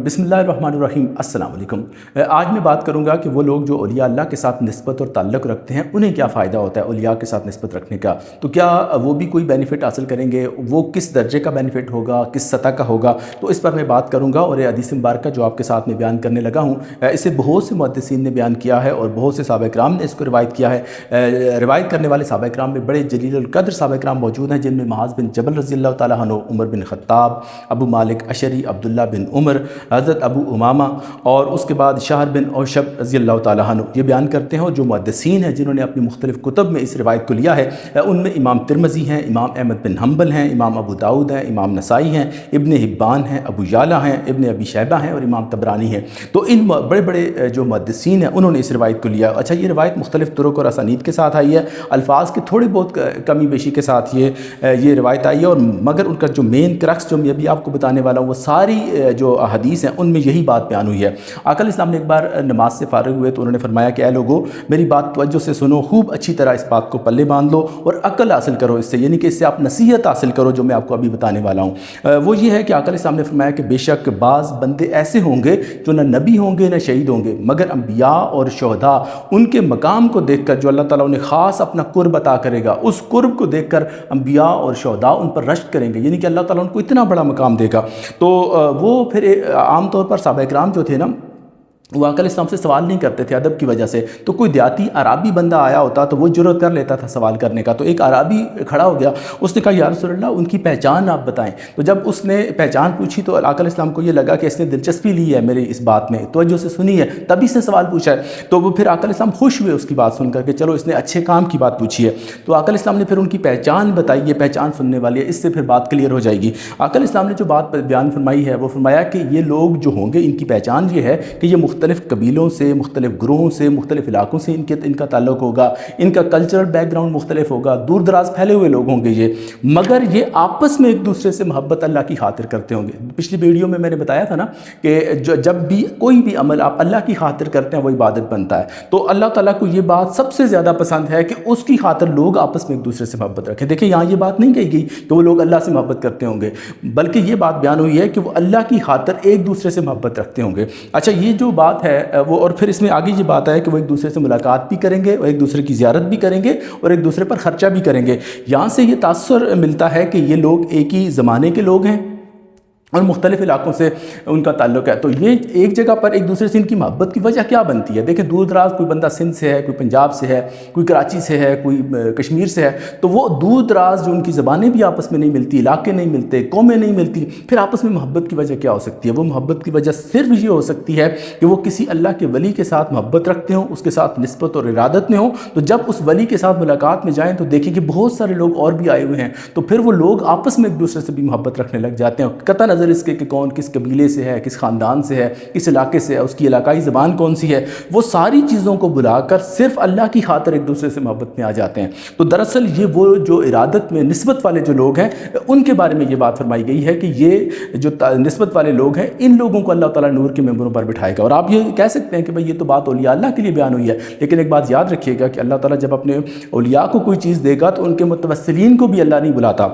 बिस्मिल्लाहिर्रहमानिर्रहीम अस्सलाम वालेकुम। आज मैं बात करूंगा कि वो लोग जो औलिया अल्लाह के साथ निस्बत और ताल्लुक़ रखते हैं उन्हें क्या फ़ायदा होता है औलिया के साथ निस्बत रखने का। तो क्या वो भी कोई बेनिफिट हासिल करेंगे, वो किस दर्जे का बेनिफिट होगा, किस सतह का होगा, तो इस पर मैं बात करूँगा। और ये हदीस मुबारक जो आपके साथ में बयान करने लगा हूँ, इसे बहुत से मुहद्दिसीन ने बयान किया है और बहुत से सहाबा इकराम ने इसको रिवायत किया है। रिवायत करने वाले सहाबा इकराम में बड़े जलील क़द्र सहाबा इकराम मौजूद हैं, जिनमें मुआज़ बिन जबल रज़ियल्लाहु ताला अन्हु, उमर बिन ख़त्ताब, अबू मालिक अशरी, अब्दुल्ला बिन उमर, हज़रत अबू उमामा और उसके बाद शहर बिन औशब रज़ियल्लाहु ताला अन्हु ये बयान करते हैं। और जो मुहद्दिसीन हैं जिन्होंने अपनी मुख्तलिफ़ कुतुब में इस रिवायत को लिया है, उनमें इमाम तिरमिज़ी हैं, इमाम अहमद बिन हम्बल हैं, इमाम अबू दाऊद हैं, इमाम नसाई हैं, इब्न हिब्बान हैं, अबू याला हैं, इब्न अबी शैबा हैं और इमाम तबरानी हैं। तो इन बड़े बड़े जो मुहद्दिसीन हैं उन्होंने इस रिवायत को लिया। अच्छा, ये रिवायत मुख्तलिफ़ तुरुक़ और असानीद के साथ आई है, अल्फाज के थोड़ी बहुत कमी बेशी के साथ ये रिवायत आई है। और मगर उनका जो मेन क्रक्स जो मैं अभी आपको बताने वाला हूँ, वो सारी जो हदीस हैं उनमें यही बात बयान हुई है। आका इस्लाम ने एक बार नमाज से फारिग हुए तो उन्होंने फरमाया कि ऐ लोगों, मेरी बात तवज्जो से सुनो, खूब अच्छी तरह इस बात को पल्ले बांध लो और अक्ल हासिल करो इससे, यानी कि इससे आप नसीहत हासिल करो जो मैं आपको अभी बताने वाला हूँ। वो ये है कि आका इस्लाम ने फरमाया कि बेशक बाज़ बंदे ऐसे होंगे जो न नबी होंगे न शहीद होंगे, मगर अम्बिया और शुहदा उनके मकाम को देख कर जो अल्लाह ताला उन्हें ख़ास अपना कुर्ब अता करेगा, उस कुर्ब को देख कर अम्बिया और शुहदा उन पर रश्क करेंगे, यानी कि अल्लाह ताला उनको इतना बड़ा मकाम देगा। तो वो फिर आम तौर पर सहाबा इकराम जो थे ना, वो आका इस्लाम से सवाल नहीं करते थे अदब की वजह से। तो कोई देहाती अराबी बंदा आया होता तो वो जुर्रत कर लेता था सवाल करने का। तो एक अराबी खड़ा हो गया, उसने कहा या रसूलल्लाह उनकी पहचान आप बताएं। तो जब उसने पहचान पूछी तो आका इस्लाम को ये लगा कि इसने दिलचस्पी ली है मेरी इस बात में, तवज्जो से सुनी है, तभी इसने सवाल पूछा है। तो वो फिर आका इस्लाम खुश हुए उसकी बात सुन करके, चलो इसने अच्छे काम की बात पूछी है। तो आका इस्लाम ने फिर उनकी पहचान बताई, ये पहचान सुनने वाली है, इससे फिर बात क्लियर हो जाएगी। आका इस्लाम ने जो बात बयान फरमाई है वो फरमाया कि ये लोग जो होंगे इनकी पहचान ये है कि ये मुख्तलिफ़ कबीलों से, मुख्तलिफ़ ग्रोहों से, मुख्तलिफ़ इलाकों से इनका ताल्लुक़ होगा, इनका कल्चरल बैकग्राउंड मुख्तलिफ होगा, दूर दराज फैले हुए लोग होंगे ये, मगर ये आपस में एक दूसरे से मोहब्बत अल्लाह की खातिर करते होंगे। पिछली वीडियो में मैंने बताया था ना कि जब भी कोई भी अमल आप अल्लाह की खातिर करते हैं वो इबादत बनता है। तो अल्लाह ताला को ये बात सबसे ज़्यादा पसंद है कि उसकी खातिर लोग आपस में एक दूसरे से मोहब्बत रखें। देखिए यहाँ ये बात नहीं कही गई कि वो लोग अल्लाह से मोहब्बत करते होंगे, बल्कि ये बात बयान हुई है कि वो अल्लाह की खातिर एक दूसरे से मोहब्बत रखते होंगे। अच्छा, ये जो बात है वो, और फिर इसमें आगे ये बात है कि वो एक दूसरे से मुलाकात भी करेंगे और एक दूसरे की ज़ियारत भी करेंगे और एक दूसरे पर ख़र्चा भी करेंगे। यहाँ से ये तासुर मिलता है कि ये लोग एक ही ज़माने के लोग हैं और मुख्तलिफ़ इलाकों से उनका ताल्लुक़ है। तो ये एक जगह पर एक दूसरे से इनकी मोहब्बत की वजह क्या बनती है? देखें, दूर दराज कोई बंदा सिंध से है, कोई पंजाब से है, कोई कराची से है, कोई कश्मीर से है, तो वो दूर दराज जो उनकी ज़बानें भी आपस में नहीं मिलती, इलाके नहीं मिलते, कौमें नहीं मिलती, फिर आपस में मोहब्बत की वजह क्या हो सकती है? वो मोहब्बत की वजह सिर्फ ये हो सकती है कि वो किसी अल्लाह के वली के साथ मोहब्बत रखते हों, उसके साथ निस्बत और इरादत में हो। तो जब उस वली के साथ मुलाकात में जाएँ तो देखें कि बहुत सारे लोग और भी आए हुए हैं, तो फिर वो लोग आपस में एक दूसरे से भी मोहब्बत रखने लग जाते हैं, कतई नज़र इसके कि कौन किस कबीले से है, किस ख़ानदान से है, किस इलाके से है, उसकी इलाकाई ज़बान कौन सी है। वो सारी चीज़ों को बुलाकर सिर्फ अल्लाह की खातिर एक दूसरे से मोहब्बत में आ जाते हैं। तो दरअसल ये वो जो इरादत में निस्बत वाले जो लोग हैं उनके बारे में ये बात फरमाई गई है कि ये जो निस्बत वाले लोग हैं, इन लोगों को अल्लाह ताला नूर के मेंबरों पर बिठाएगा। और आप ये कह सकते हैं कि भाई ये तो बात औलिया अल्लाह के लिए बयान हुई है, लेकिन एक बात याद रखिएगा कि अल्लाह ताला जब अपने औलिया को कोई चीज़ देगा तो उनके मुतवस्सिलीन को भी अल्लाह नहीं बुलाता।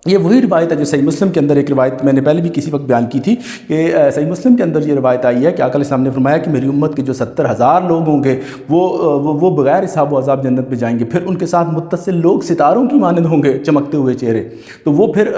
ये वही रिवायत है जो सही मुस्लिम के अंदर, एक रिवायत मैंने पहले भी किसी वक्त बयान की थी कि सही मुस्लिम के अंदर ये रिवायत आई है कि आका इस्लाम ने फरमाया कि मेरी उम्मत के जो 70,000 लोग होंगे वो बगैर हिसाब व अज़ाब जन्नत में जाएंगे। फिर उनके साथ मुत्तसिल लोग सितारों की मानंद होंगे, चमकते हुए चेहरे, तो वो फिर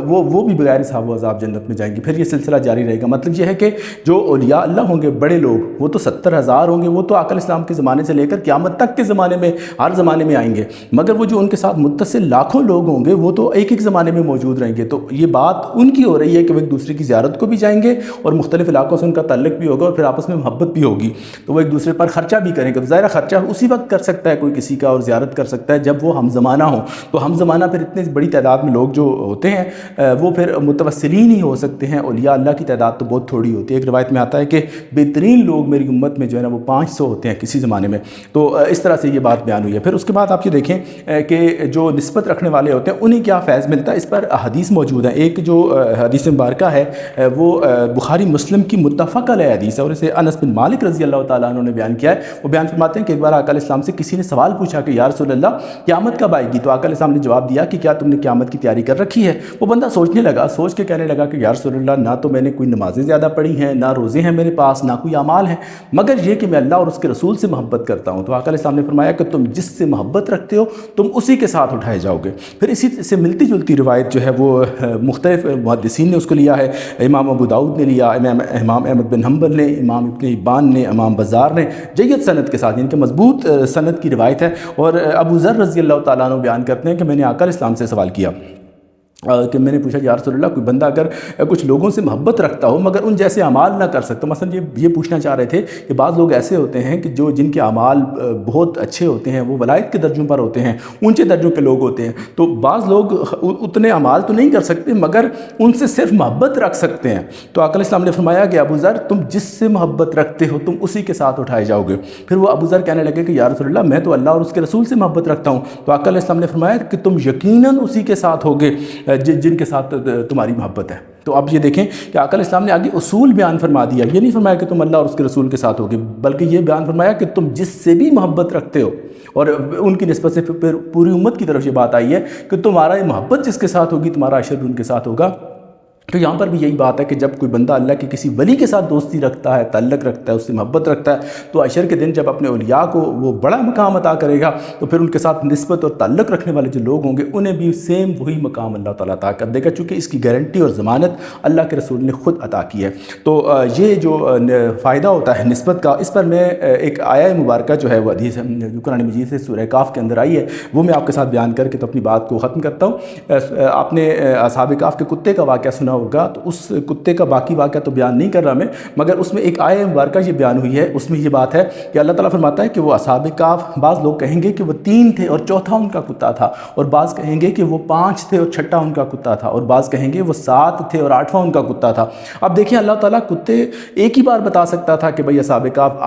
वो भी बगैर हिसाब व अज़ाब जन्नत में जाएंगे। फिर ये सिलसिला जारी रहेगा। मतलब ये है कि जो औलिया अल्लाह होंगे, बड़े लोग, वो तो 70,000 होंगे, वो तो आका इस्लाम के ज़माने से लेकर क़यामत तक के ज़माने में हर ज़माने में आएंगे। मगर वो जो उनके साथ मुत्तसिल लाखों लोग होंगे वो तो एक एक ज़माने में मौजूद रहेंगे। तो ये बात उनकी हो रही है कि वो एक दूसरे की ज़ियारत को भी जाएंगे और मुख्तलिफ़ इलाकों से उनका ताल्लुक़ भी होगा और फिर आपस में मोहब्बत भी होगी। तो वो एक दूसरे पर ख़र्चा भी करेंगे। तो ज़ाहिर ख़र्चा उसी वक्त कर सकता है कोई किसी का और ज़ियारत कर सकता है जब वो हम ज़माना हो। तो हम ज़माना फिर इतनी बड़ी तादाद में लोग जो होते हैं वो फिर मुतवस्सिलीन ही हो सकते हैं। औलिया अल्लाह की तादाद तो बहुत थोड़ी होती है। एक रिवायत में आता है कि बेहतरीन लोग मेरी उम्मत में जो है ना वो 500 होते हैं किसी ज़माने में। तो इस तरह से ये बात बयान हुई है। फिर उसके बाद आप ये देखें कि जो निस्बत रखने वाले होते हैं उन्हें क्या फैज़ मिलता سکتا، اس پر حدیث موجود ہے۔ ایک جو حدیث مبارکہ ہے وہ بخاری مسلم کی متفق علیہ حدیث ہے، اور اسے انس بن مالک رضی اللہ تعالیٰ عنہ نے بیان کیا ہے۔ وہ بیان فرماتے ہیں کہ ایک بار آقا علیہ السلام سے کسی نے سوال پوچھا کہ یا رسول اللہ قیامت کب آئے گی؟ تو آقا علیہ السلام نے جواب دیا کہ کیا تم نے قیامت کی تیاری کر رکھی ہے؟ وہ بندہ سوچنے لگا، سوچ کے کہنے لگا کہ یا رسول اللہ نہ تو میں نے کوئی نمازیں زیادہ پڑھی ہیں، نہ روزے ہیں میرے پاس، نہ کوئی اعمال ہیں، مگر یہ کہ میں اللہ اور اس کے رسول سے محبت کرتا ہوں۔ تو آقا علیہ السلام نے فرمایا کہ تم جس سے محبت رکھتے ہو تم اسی کے ساتھ اٹھائے جاؤ گے۔ پھر اسی سے ملتی جلتی روایت جو ہے وہ مختلف محدثین نے اس کو لیا ہے۔ امام ابو داؤد نے لیا، امام احمد بن حنبل نے، امام ابن حبان نے، امام بزار نے، جید سند کے ساتھ، ان کے مضبوط سند کی روایت ہے۔ اور ابو ذر رضی اللہ تعالیٰ عنہ بیان کرتے ہیں کہ میں نے آقا علیہ السلام سے سوال کیا کہ میں نے پوچھا یا رسول اللہ کوئی بندہ اگر کچھ لوگوں سے محبت رکھتا ہو مگر ان جیسے اعمال نہ کر سکتا، مثلا یہ پوچھنا چاہ رہے تھے کہ بعض لوگ ایسے ہوتے ہیں کہ جن کے اعمال بہت اچھے ہوتے ہیں، وہ ولایت کے درجوں پر ہوتے ہیں، اونچے درجوں کے لوگ ہوتے ہیں، تو بعض لوگ اتنے اعمال تو نہیں کر سکتے مگر ان سے صرف محبت رکھ سکتے ہیں۔ تو آقا علیہ السلام نے فرمایا کہ ابو ذر تم جس سے محبت رکھتے ہو تم اسی کے ساتھ اٹھائے جاؤ گے۔ پھر وہ ابو ذر کہنے لگے کہ یا رسول اللہ میں تو اللہ اور اس کے رسول سے محبت رکھتا ہوں۔ تو آقا علیہ السلام نے فرمایا کہ تم یقیناً اسی کے ساتھ ہوگے جن کے ساتھ تمہاری محبت ہے۔ تو اب یہ دیکھیں کہ آقا علیہ السلام نے آگے اصول بیان فرما دیا، یہ نہیں فرمایا کہ تم اللہ اور اس کے رسول کے ساتھ ہوگے، بلکہ یہ بیان فرمایا کہ تم جس سے بھی محبت رکھتے ہو، اور ان کی نسبت سے پھر پوری امت کی طرف یہ بات آئی ہے کہ تمہارا یہ محبت جس کے ساتھ ہوگی تمہارا عشر بھی ان کے ساتھ ہوگا۔ تو یہاں پر بھی یہی بات ہے کہ جب کوئی بندہ اللہ کے کسی ولی کے ساتھ دوستی رکھتا ہے، تعلق رکھتا ہے، اس سے محبت رکھتا ہے، تو عشر کے دن جب اپنے اولیاء کو وہ بڑا مقام عطا کرے گا تو پھر ان کے ساتھ نسبت اور تعلق رکھنے والے جو لوگ ہوں گے انہیں بھی سیم وہی مقام اللہ تعالیٰ عطا کر دے گا، چونکہ اس کی گارنٹی اور ضمانت اللہ کے رسول نے خود عطا کی ہے۔ تو یہ جو فائدہ ہوتا ہے نسبت کا، اس پر میں ایک آیہ مبارکہ جو ہے وہ حدیث جو قرآن مجید سے سورہ کاف کے اندر آئی ہے وہ میں آپ کے ساتھ بیان کر کے تو اپنی بات کو ختم کرتا ہوں۔ آپ نے اصحاب کاف کے کتے کا واقعہ سنا ہوگا، تو اس کتے کا باقی واقعہ تو بیان نہیں کر رہا میں، مگر اس میں ایک آیہ مبارکہ یہ بیان ہوئی ہے، اس میں یہ بات ہے کہ اللہ تعالیٰ فرماتا ہے کہ وہ اصحاب کاف، بعض لوگ کہیں گے کہ وہ 3 تھے اور چوتھا ان کا کتا تھا، اور بعض کہیں گے کہ وہ 5 تھے اور چھٹا ان کا کتا تھا، اور بعض کہیں گے وہ 7 تھے اور 8واں ان کا کتا تھا۔ اب دیکھیں اللہ تعالیٰ کتے ایک ہی بار بتا سکتا تھا کہ بھئی اصحاب کاف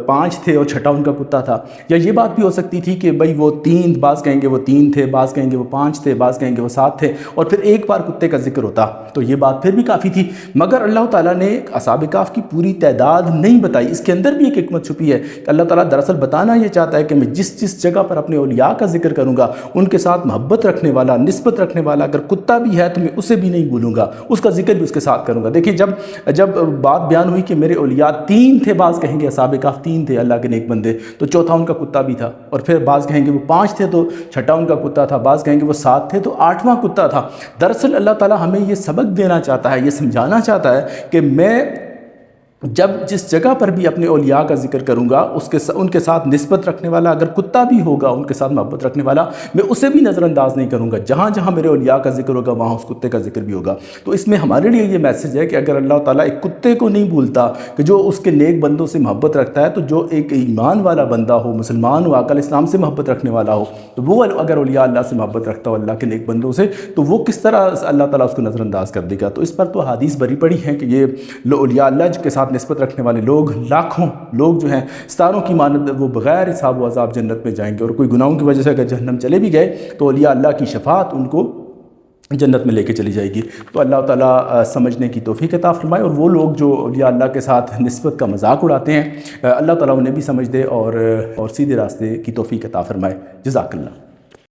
5 تھے اور چھٹا ان کا کتا تھا، یا یہ بات بھی ہو سکتی تھی کہ بھئی وہ 3، بعض کہیں گے وہ 3 تھے، بعض کہیں گے وہ 5 تھے، بعض کہیں گے وہ 7 تھے، اور پھر ایک بار کتے کا ذکر ہوتا تو یہ بات پھر بھی کافی تھی۔ مگر اللہ تعالیٰ نے اصحاب کاف کی پوری تعداد نہیں بتائی، اس کے اندر بھی ایک حکمت چھپی ہے کہ اللہ تعالیٰ دراصل بتانا یہ چاہتا ہے کہ میں جس جس جگہ پر اپنے اولیاء کا ذکر کروں گا ان کے ساتھ محبت رکھنے والا، نسبت رکھنے والا اگر کتا بھی ہے تو میں اسے بھی نہیں بھولوں گا، اس کا ذکر بھی اس کے ساتھ کروں گا۔ دیکھیں جب بات بیان ہوئی کہ میرے اولیاء 3 تھے، بعض کہیں گے اصحاب کاف 3 تھے اللہ کے نیک بندے، تو چوتھا ان کا کتا بھی تھا، اور پھر بعض کہیں گے وہ 5 تھے تو چھٹا ان کا کتا تھا، بعض کہیں گے وہ 7 تھے تو 8واں کتا تھا۔ دراصل اللہ تعالیٰ ہمیں یہ سبق دینا چاہتا ہے، یہ سمجھانا چاہتا ہے کہ میں جب جس جگہ پر بھی اپنے اولیاء کا ذکر کروں گا ان کے ساتھ نسبت رکھنے والا اگر کتا بھی ہوگا ان کے ساتھ محبت رکھنے والا، میں اسے بھی نظر انداز نہیں کروں گا، جہاں جہاں میرے اولیاء کا ذکر ہوگا وہاں اس کتے کا ذکر بھی ہوگا۔ تو اس میں ہمارے لیے یہ میسج ہے کہ اگر اللہ تعالیٰ ایک کتے کو نہیں بھولتا کہ جو اس کے نیک بندوں سے محبت رکھتا ہے، تو جو ایک ایمان والا بندہ ہو، مسلمان ہو، آقا علیہ السلام سے محبت رکھنے والا ہو، تو وہ اگر اولیاء اللہ سے محبت رکھتا ہو اللہ کے نیک بندوں سے، تو وہ کس طرح اللہ تعالیٰ اس کو نظر انداز کر دے گا۔ تو اس پر تو حدیث بری پڑی ہیں کہ یہ اولیاء اللہ کے ساتھ نسبت رکھنے والے لوگ، لاکھوں لوگ جو ہیں ستاروں کی مانند، وہ بغیر حساب و عذاب جنت میں جائیں گے، اور کوئی گناہوں کی وجہ سے اگر جہنم چلے بھی گئے تو اولیاء اللہ کی شفاعت ان کو جنت میں لے کے چلی جائے گی۔ تو اللہ تعالیٰ سمجھنے کی توفیق عطا فرمائے، اور وہ لوگ جو اولیاء اللہ کے ساتھ نسبت کا مذاق اڑاتے ہیں اللہ تعالیٰ انہیں بھی سمجھ دے اور سیدھے راستے کی توفیق عطا فرمائے۔ جزاک اللہ۔